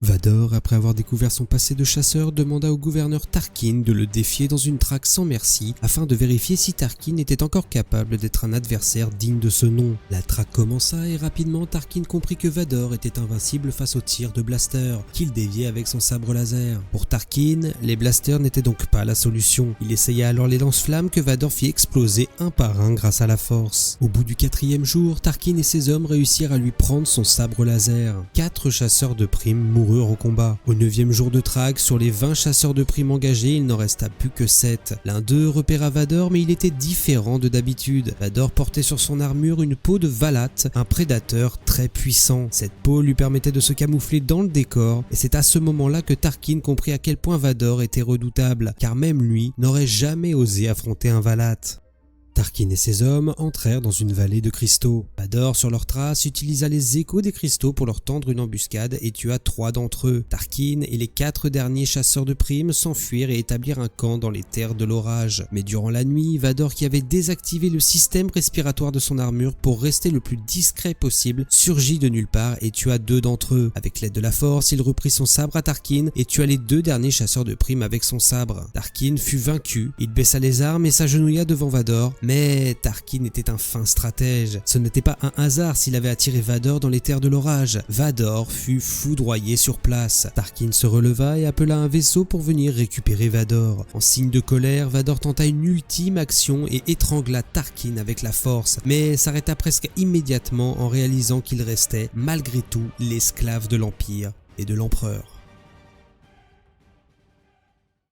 Vador, après avoir découvert son passé de chasseur, demanda au gouverneur Tarkin de le défier dans une traque sans merci afin de vérifier si Tarkin était encore capable d'être un adversaire digne de ce nom. La traque commença et rapidement Tarkin comprit que Vador était invincible face aux tirs de blaster, qu'il déviait avec son sabre laser. Pour Tarkin, les blasters n'étaient donc pas la solution. Il essaya alors les lance-flammes que Vador fit exploser un par un grâce à la force. Au bout du 4e jour, Tarkin et ses hommes réussirent à lui prendre son sabre laser. 4 chasseurs de primes moururent au combat. Au 9e jour de traque, sur les 20 chasseurs de primes engagés, il n'en resta plus que 7. L'un d'eux repéra Vador, mais il était différent de d'habitude. Vador portait sur son armure une peau de Valat, un prédateur très puissant. Cette peau lui permettait de se camoufler dans le décor, et c'est à ce moment-là que Tarkin comprit à quel point Vador était redoutable, car même lui n'aurait jamais osé affronter un Valat. Tarkin et ses hommes entrèrent dans une vallée de cristaux. Vador, sur leurs traces, utilisa les échos des cristaux pour leur tendre une embuscade et tua 3 d'entre eux. Tarkin et les 4 derniers chasseurs de primes s'enfuirent et établirent un camp dans les terres de l'orage. Mais durant la nuit, Vador, qui avait désactivé le système respiratoire de son armure pour rester le plus discret possible, surgit de nulle part et tua 2 d'entre eux. Avec l'aide de la force, il reprit son sabre à Tarkin et tua les 2 derniers chasseurs de primes avec son sabre. Tarkin fut vaincu, il baissa les armes et s'agenouilla devant Vador. Mais Tarkin était un fin stratège. Ce n'était pas un hasard s'il avait attiré Vador dans les terres de l'orage. Vador fut foudroyé sur place. Tarkin se releva et appela un vaisseau pour venir récupérer Vador. En signe de colère, Vador tenta une ultime action et étrangla Tarkin avec la force, mais s'arrêta presque immédiatement en réalisant qu'il restait, malgré tout, l'esclave de l'Empire et de l'Empereur.